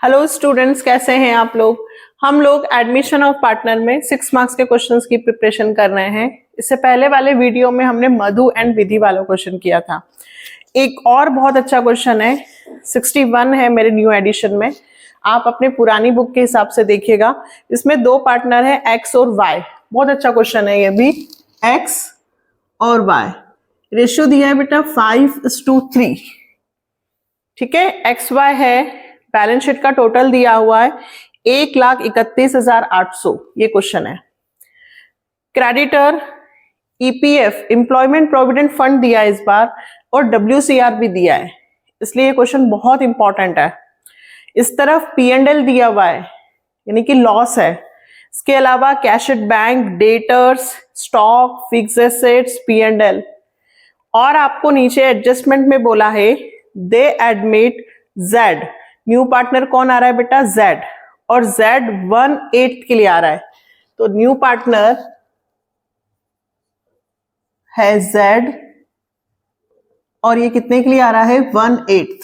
Hello students, कैसे हैं आप लोग। हम लोग एडमिशन ऑफ पार्टनर में 6 मार्क्स के क्वेश्चंस की प्रिपरेशन कर रहे हैं। इससे पहले वाले वीडियो में हमने मधु एंड विधि वाला क्वेश्चन किया था। एक और बहुत अच्छा क्वेश्चन है, 61 है मेरे न्यू एडिशन में। आप अपने पुरानी बुक के हिसाब से देखिएगा। इसमें 2 पार्टनर है, एक्स और वाई। बहुत अच्छा क्वेश्चन है ये भी। एक्स और वाई रेशियो दिया है बेटा 5:3। ठीक है, एक्स वाई है। बैलेंस शीट का टोटल दिया हुआ है 1,31,800। ये क्वेश्चन है। Creditor EPF employment provident fund दिया है इस बार, और डब्ल्यूसीआर भी दिया है, इसलिए ये क्वेश्चन बहुत इंपॉर्टेंट है। इस तरफ पी&एल दिया हुआ है, यानी कि लॉस है। इसके अलावा cash at bank, debtors, stock, fix assets, P&L. और आपको नीचे एडजस्टमेंट में बोला है they admit Z. New partner कौन आ रहा है बेटा? जेड। और जेड 1/8 के लिए आ रहा है, तो न्यू पार्टनर है जेड, और ये कितने के लिए आ रहा है? 1/8।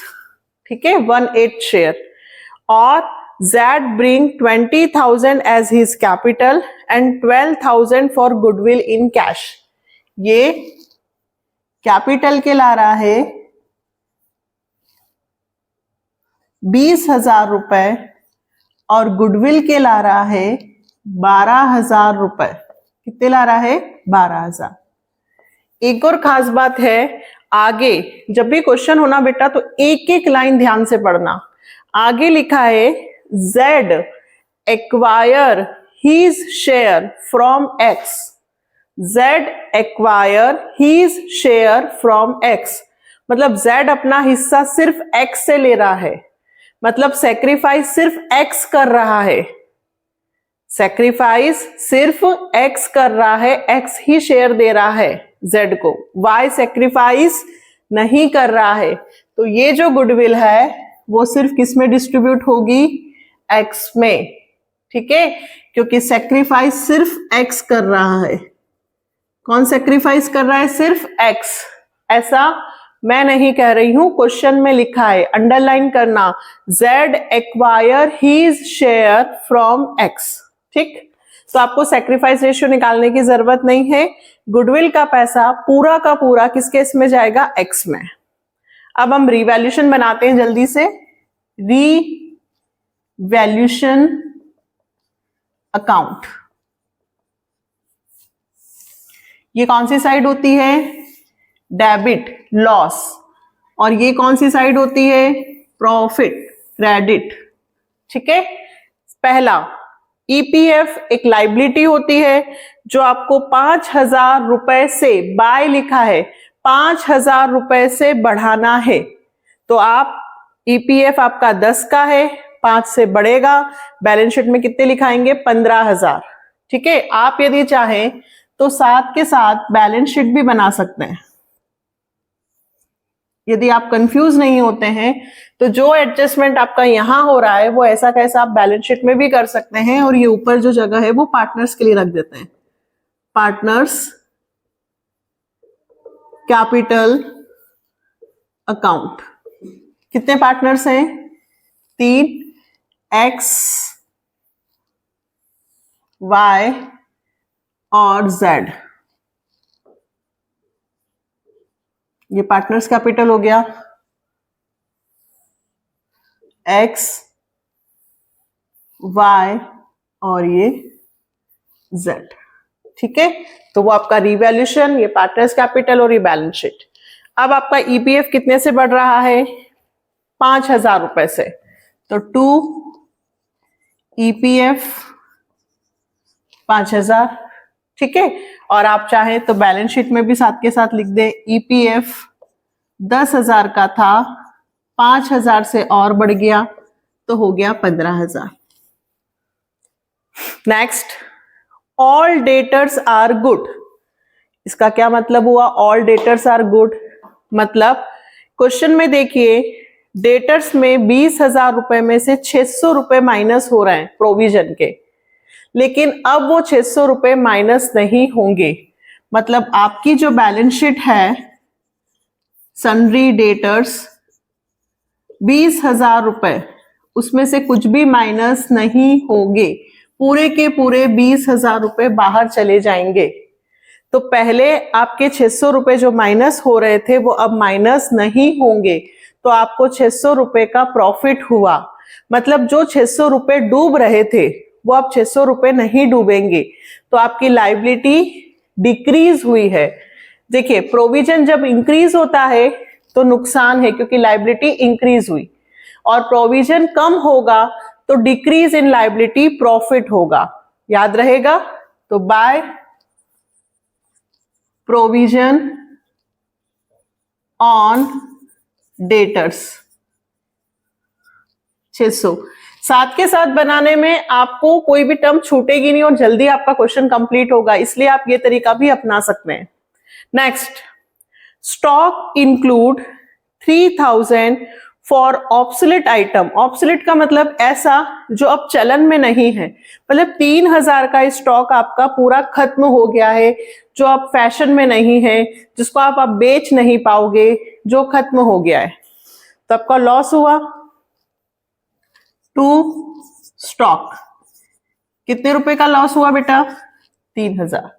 ठीक है, 1/8 शेयर। और Z bring 20,000 as his capital and 12,000 for goodwill in cash. ये कैपिटल के ला रहा है 20,000 रुपए, और गुडविल के ला रहा है 12,000 रुपए। कितने ला रहा है? 12,000। एक और खास बात है, आगे जब भी क्वेश्चन होना बेटा तो एक एक लाइन ध्यान से पढ़ना। आगे लिखा है Z acquire his share from X. Z acquire his share from X, मतलब जेड अपना हिस्सा सिर्फ एक्स से ले रहा है, मतलब सेक्रीफाइस सिर्फ एक्स कर रहा है। सेक्रीफाइस सिर्फ एक्स कर रहा है, एक्स ही शेयर दे रहा है जेड को, वाई सेक्रीफाइस नहीं कर रहा है। तो ये जो गुडविल है वो सिर्फ किस में डिस्ट्रीब्यूट होगी? एक्स में। ठीक है, क्योंकि सेक्रीफाइस सिर्फ एक्स कर रहा है। कौन सेक्रीफाइस कर रहा है? सिर्फ एक्स। ऐसा मैं नहीं कह रही हूं, क्वेश्चन में लिखा है, अंडरलाइन करना, Z acquire his share from X. ठीक, तो आपको सेक्रीफाइस रेशियो निकालने की जरूरत नहीं है। गुडविल का पैसा पूरा का पूरा किस केस में जाएगा? एक्स में। अब हम रिवैल्यूएशन बनाते हैं जल्दी से। रिवैल्यूएशन अकाउंट, ये कौन सी साइड होती है? Debit, loss. और ये कौन सी साइड होती है? Profit, credit. ठीक है, पहला ईपीएफ एक लाइबिलिटी होती है जो आपको 5,000 रुपए से, बाय लिखा है, 5,000 रुपए से बढ़ाना है। तो आप ईपीएफ आपका 10 का है, 5 से बढ़ेगा, बैलेंस शीट में कितने लिखाएंगे? 15,000। ठीक है, आप यदि चाहें तो साथ के साथ बैलेंस शीट भी बना सकते हैं। यदि आप कंफ्यूज नहीं होते हैं तो जो एडजस्टमेंट आपका यहां हो रहा है वो ऐसा कैसा आप बैलेंस शीट में भी कर सकते हैं, और ये ऊपर जो जगह है वो पार्टनर्स के लिए रख देते हैं। Partners capital account. कितने पार्टनर्स हैं? 3, एक्स, वाई और जेड। ये पार्टनर्स कैपिटल हो गया, एक्स, वाई और ये जेड। ठीक है, तो वो आपका रिवैल्यूएशन, ये पार्टनर्स कैपिटल और ये बैलेंस शीट। अब आपका ईपीएफ कितने से बढ़ रहा है? 5,000 रुपए से। तो 2 ईपीएफ 5,000। ठीक है, और आप चाहें तो बैलेंस शीट में भी साथ के साथ लिख दें, ईपीएफ 10,000 का था, 5,000 से और बढ़ गया तो हो गया 15,000। Next, all debtors are good. इसका क्या मतलब हुआ? ऑल डेटर्स आर गुड मतलब क्वेश्चन में देखिए, डेटर्स में 20,000 रुपए में से 600 रुपए माइनस हो रहे हैं प्रोविजन के, लेकिन अब वो 600 रुपए माइनस नहीं होंगे। मतलब आपकी जो बैलेंस शीट है, सन्ड्री डेटर्स 20,000 रुपए, उसमें से कुछ भी माइनस नहीं होंगे, पूरे के पूरे 20,000 रुपए बाहर चले जाएंगे। तो पहले आपके 600 रुपए जो माइनस हो रहे थे वो अब माइनस नहीं होंगे, तो आपको 600 रुपए का प्रॉफिट हुआ। मतलब जो 600 रुपए डूब रहे थे वो अब 600 रुपए नहीं डूबेंगे, तो आपकी लायबिलिटी डिक्रीज हुई है। देखिए, प्रोविजन जब इंक्रीज होता है तो नुकसान है क्योंकि लायबिलिटी इंक्रीज हुई, और प्रोविजन कम होगा तो डिक्रीज इन लायबिलिटी प्रॉफिट होगा। याद रहेगा? तो बाय प्रोविजन ऑन डेटर्स 600। साथ के साथ बनाने में आपको कोई भी टर्म छूटेगी नहीं और जल्दी आपका क्वेश्चन कंप्लीट होगा, इसलिए आप ये तरीका भी अपना सकते हैं। Next, stock include 3000 for obsolete item. Obsolete का मतलब ऐसा जो अब चलन में नहीं है, मतलब 3000 का स्टॉक आपका पूरा खत्म हो गया है, जो अब फैशन में नहीं है, जिसको आप अब बेच नहीं पाओगे, जो खत्म हो गया है, तो आपका लॉस हुआ। टू स्टॉक कितने रुपए का लॉस हुआ बेटा? 3000।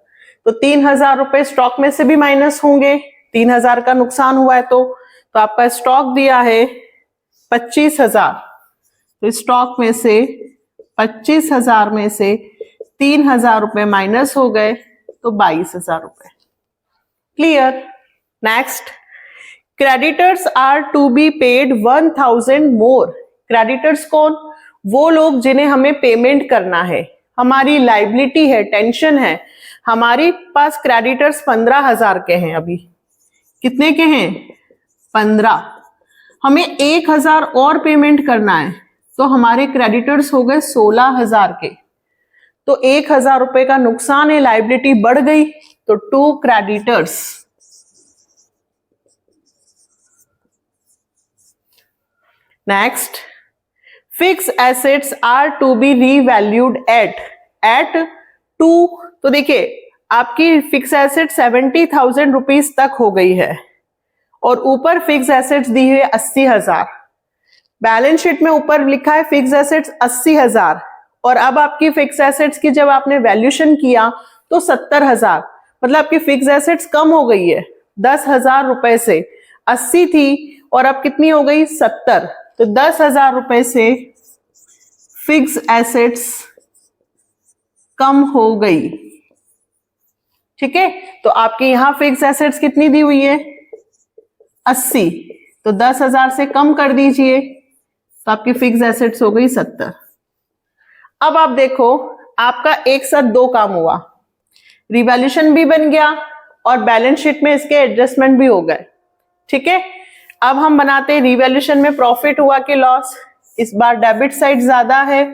तो 3000 रुपए स्टॉक में से भी माइनस होंगे, 3000 का नुकसान हुआ है तो आपका स्टॉक दिया है 25,000, तो स्टॉक में से 25,000 में से 3000 रुपए माइनस हो गए तो 22,000 रुपए। Clear? Next, creditors are to be paid 1000 more. Creditors कौन? वो लोग जिन्हें हमें पेमेंट करना है, हमारी लाइबिलिटी है, टेंशन है। हमारे पास क्रेडिटर्स 15,000 के हैं, अभी कितने के हैं? 15। हमें 1,000 और पेमेंट करना है, तो हमारे क्रेडिटर्स हो गए 16,000 के, तो 1,000 रुपए का नुकसान है, लाइबिलिटी बढ़ गई, तो to creditors. Next, fixed assets are to be revalued at 2। तो देखिए, आपकी फिक्स एसेट 70,000 रुपीज तक हो गई है और ऊपर फिक्स एसेट्स दी हुई 80,000। बैलेंस शीट में ऊपर लिखा है फिक्स एसेट्स 80,000, और अब आपकी फिक्स एसेट्स की जब आपने वैल्यूएशन किया तो 70,000, मतलब आपकी फिक्स एसेट्स कम हो गई है 10,000 रुपए से। 80 थी और अब कितनी हो गई? 70। तो 10,000 रुपए से फिक्स एसेट्स कम हो गई। ठीक है, तो आपके यहां फिक्स एसेट्स कितनी दी हुई है? 80, तो 10,000 से कम कर दीजिए, तो आपकी फिक्स एसेट्स हो गई 70। अब आप देखो, आपका एक साथ दो काम हुआ, रिवैल्यूएशन भी बन गया और बैलेंस शीट में इसके एडजस्टमेंट भी हो गए। ठीक है, अब हम बनाते हैं रिवैल्यूएशन में प्रॉफिट हुआ कि लॉस। इस बार डेबिट साइड ज्यादा है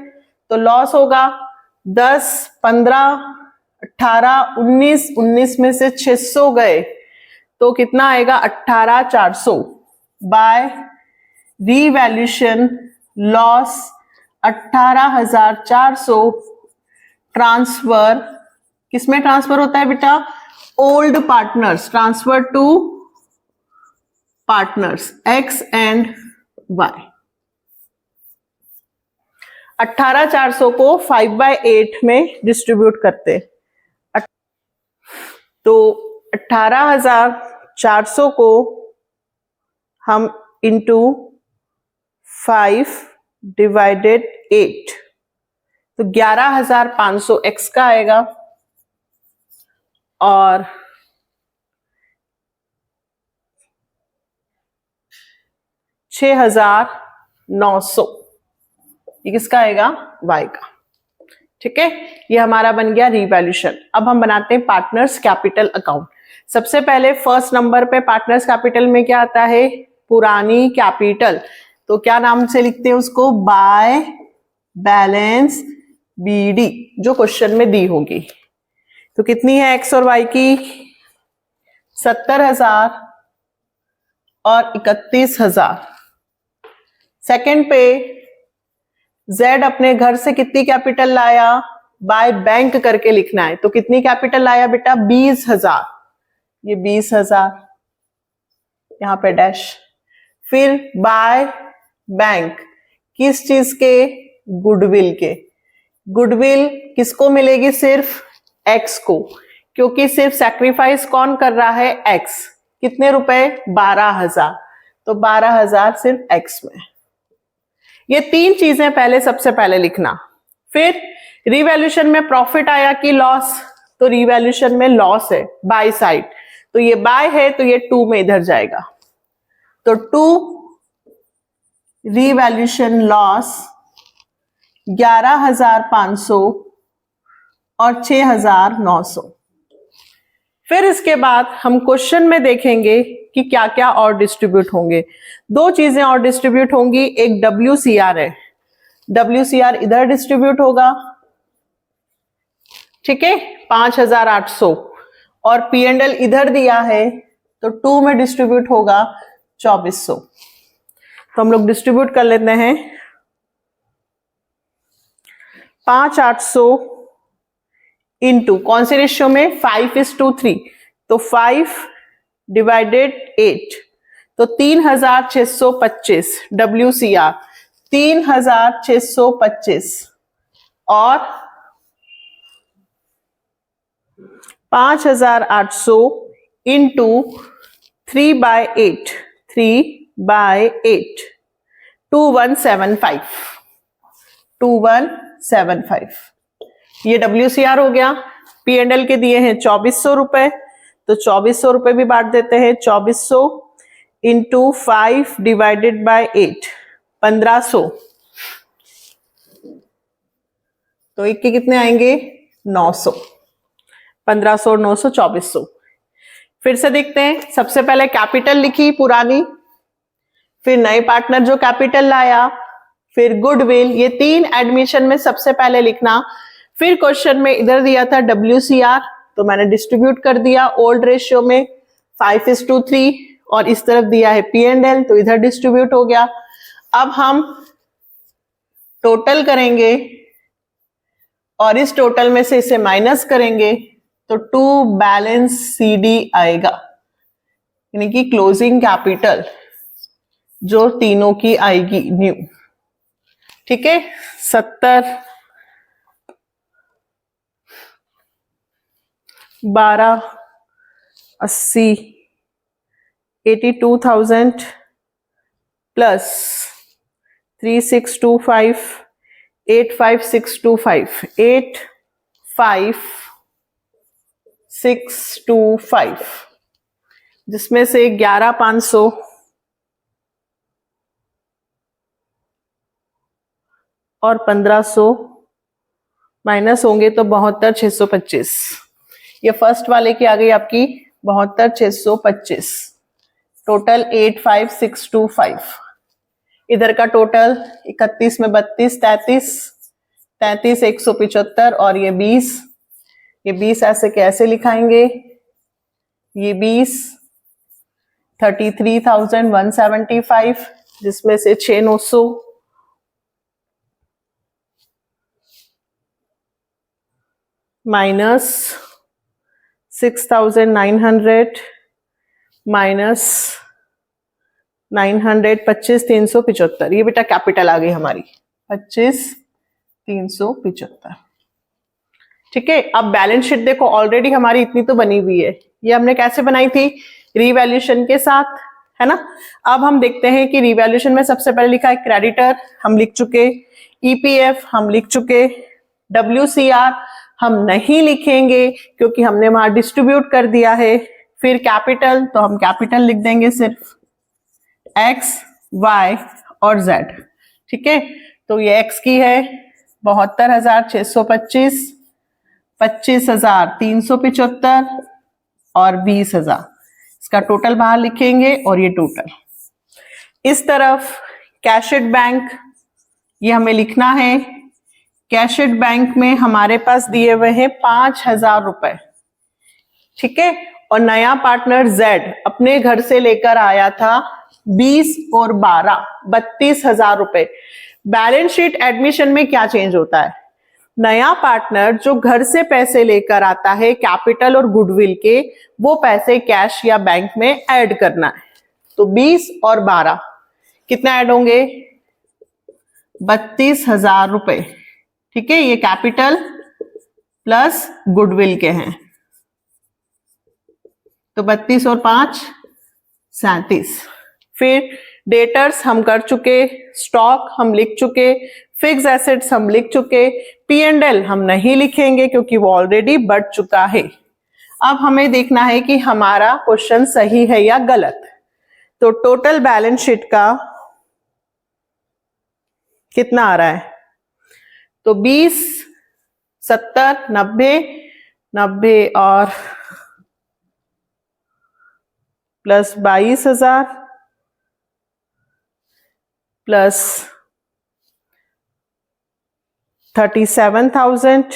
तो लॉस होगा 10, 15, 18, 19, 19 में से 600 गए तो कितना आएगा? 18,400 बाय रीवैल्यूएशन लॉस 18,400 ट्रांसफर किसमें ट्रांसफर होता है बेटा? Old partners, transfer to partners X and Y. 18,400 को 5/8 में डिस्ट्रीब्यूट करते, तो 18,400 को हम इंटू 5/8, तो 11,500 एक्स का आएगा और 6,900 ये किसका आएगा? वाई का। ठीक है, ये हमारा बन गया रिवैल्यूएशन। अब हम बनाते हैं पार्टनर्स कैपिटल अकाउंट। सबसे पहले फर्स्ट नंबर पे पार्टनर्स कैपिटल में क्या आता है? पुरानी कैपिटल, तो क्या नाम से लिखते हैं उसको? बाय बैलेंस बीडी, जो क्वेश्चन में दी होगी। तो कितनी है एक्स और वाई की? 70,000 और 31,000। सेकंड पे जेड अपने घर से कितनी कैपिटल लाया? बाय बैंक करके लिखना है, तो कितनी कैपिटल लाया बेटा? 20,000, ये 20,000 यहां पे डैश। फिर बाय बैंक किस चीज के? गुडविल के। गुडविल किसको मिलेगी? सिर्फ एक्स को, क्योंकि सिर्फ सैक्रिफाइस कौन कर रहा है? एक्स। कितने रुपए? 12,000। तो 12,000 सिर्फ एक्स में। ये तीन चीजें पहले सबसे पहले लिखना। फिर रिवैल्यूएशन में प्रॉफिट आया कि लॉस? तो रिवैल्यूएशन में लॉस है बाय साइड, तो ये बाय है तो ये 2 में इधर जाएगा। तो 2 रिवैल्यूएशन लॉस 11,500 और 6,900। फिर इसके बाद हम क्वेश्चन में देखेंगे कि क्या क्या और डिस्ट्रीब्यूट होंगे। दो चीजें और डिस्ट्रीब्यूट होंगी, एक WCR है, WCR इधर डिस्ट्रीब्यूट होगा, ठीक है, 5,800, और P&L इधर दिया है तो 2 में डिस्ट्रीब्यूट होगा 2,400। तो हम लोग डिस्ट्रीब्यूट कर लेते हैं। 5,800 इंटू कौन से रेशियो में? 5:3, तो 5 डिवाइडेड 8, तो 3,625 WCR 3,625, और 5,800 इंटू 3/8 3/8 2175 2175। ये WCR हो गया। P&L के दिए हैं 2,400 रुपए, तो 2,400 रुपए भी बांट देते हैं। 2,400 इंटू 5 डिवाइडेड बाय 8 1,500, तो एक के कितने आएंगे? 900। 1,500 900 2,400। फिर से देखते हैं। सबसे पहले कैपिटल लिखी पुरानी, फिर नए पार्टनर जो कैपिटल लाया, फिर गुडविल, ये 3 एडमिशन में सबसे पहले लिखना। फिर क्वेश्चन में इधर दिया था WCR, तो मैंने डिस्ट्रीब्यूट कर दिया ओल्ड रेशियो में 5:3, और इस तरफ दिया है P&L, तो इधर डिस्ट्रीब्यूट हो गया। अब हम टोटल करेंगे और इस टोटल में से इसे माइनस करेंगे, तो 2 बैलेंस CD आएगा, यानी कि क्लोजिंग कैपिटल जो तीनों की आएगी न्यू, ठीक है। 70 12 80 82,000 प्लस 3625 85625 85625, जिसमें से 11,500 और 1,500 माइनस होंगे तो 72,625। ये फर्स्ट वाले की आ गई आपकी 72,625, टोटल 85625। इधर का टोटल 31 में 32 33 175, और ये 20 ऐसे कैसे लिखाएंगे? ये 20 33,175, जिसमें से 6,900 माइनस 6,900 माइनस 900 25,375। ये बेटा कैपिटल आ गई हमारी 25,375, ठीक है। अब बैलेंस शीट देखो, ऑलरेडी हमारी इतनी तो बनी हुई है। ये हमने कैसे बनाई थी? रिवैल्यूएशन के साथ, है ना। अब हम देखते हैं कि रिवैल्यूएशन में सबसे पहले लिखा है क्रेडिटर, हम लिख चुके, EPF हम लिख चुके, WCR हम नहीं लिखेंगे क्योंकि हमने वहां डिस्ट्रीब्यूट कर दिया है। फिर कैपिटल, तो हम कैपिटल लिख देंगे सिर्फ X Y और Z, ठीक है। तो ये X की है 72,625, 25,375 और 20,000, इसका टोटल बाहर लिखेंगे, और ये टोटल। इस तरफ कैशड बैंक, ये हमें लिखना है। कैशड बैंक में हमारे पास दिए हुए हैं 5,000 रुपए, ठीक है। और नया पार्टनर Z अपने घर से लेकर आया था 20 और 12 32,000 रुपए। बैलेंस शीट एडमिशन में क्या चेंज होता है? नया पार्टनर जो घर से पैसे लेकर आता है कैपिटल और गुडविल के, वो पैसे कैश या बैंक में ऐड करना है। तो 20 और 12 कितना ऐड होंगे? 32,000 रुपए। ठीक है, ये कैपिटल प्लस गुडविल के हैं, तो 32 और 5 37। फिर डेटर्स हम कर चुके, स्टॉक हम लिख चुके, फिक्स एसेट्स हम लिख चुके, P&L हम नहीं लिखेंगे क्योंकि वो ऑलरेडी बढ़ चुका है। अब हमें देखना है कि हमारा क्वेश्चन सही है या गलत। तो टोटल बैलेंस शीट का कितना आ रहा है, तो 20, 70, 90, 90 और प्लस 22,000 प्लस 37,000,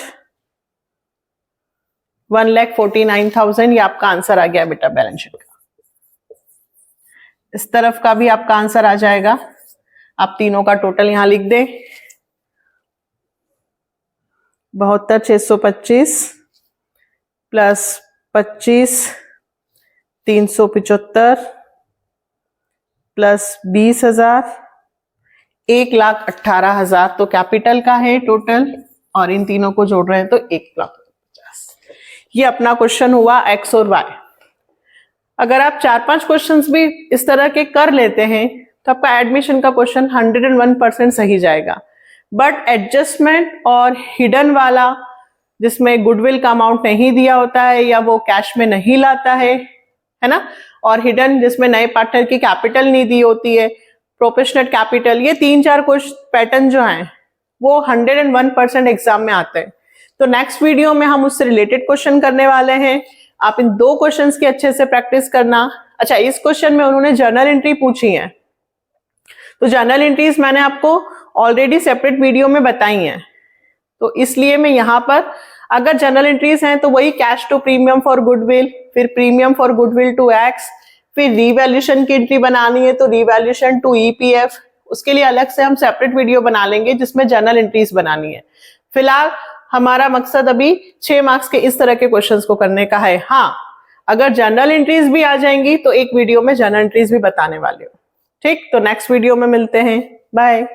1,49,000। ये आपका आंसर आ गया बेटा बैलेंस शीट का। इस तरफ का भी आपका आंसर आ जाएगा। आप तीनों का टोटल यहां लिख दें, 72,625 प्लस 25,375 प्लस 20,000, 1,18,000। तो कैपिटल का है टोटल, और इन तीनों को जोड़ रहे हैं तो 1,50,000। ये अपना क्वेश्चन हुआ एक्स और वाई। अगर आप 4-5 क्वेश्चंस भी इस तरह के कर लेते हैं तो आपका एडमिशन का क्वेश्चन 101% सही जाएगा। बट एडजस्टमेंट और हिडन वाला, जिसमें गुडविल का अमाउंट नहीं दिया होता है या वो कैश में नहीं लाता है ना, और हिडन जिसमें नए पार्टनर की कैपिटल नहीं दी होती है, प्रोपोर्शनेट कैपिटल, ये 3-4 कुछ पैटर्न जो हैं वो 101% एग्जाम में आते हैं। तो नेक्स्ट वीडियो में हम उससे रिलेटेड क्वेश्चन करने वाले हैं। आप इन 2 क्वेश्चंस की अच्छे से प्रैक्टिस करना। अच्छा, इस क्वेश्चन में उन्होंने जर्नल एंट्री पूछी है, तो जर्नल एंट्रीज मैंने आपको ऑलरेडी सेपरेट वीडियो में बताई हैं, तो इसलिए मैं यहां पर अगर जर्नल एंट्रीज हैं तो वही cash to premium for goodwill, फिर premium for goodwill to X, फिर रीवैल्यूएशन की एंट्री बनानी है तो रीवैल्यूएशन टू ईपीएफ, उसके लिए अलग से हम सेपरेट वीडियो बना लेंगे जिसमें जर्नल एंट्रीज बनानी है। फिलहाल हमारा मकसद अभी 6 मार्क्स के इस तरह के क्वेश्चंस को करने का है। हाँ, अगर जर्नल एंट्रीज भी आ जाएंगी तो एक वीडियो में जर्नल एंट्रीज भी बताने वाले हो। ठीक, तो नेक्स्ट वीडियो में मिलते हैं। बाय।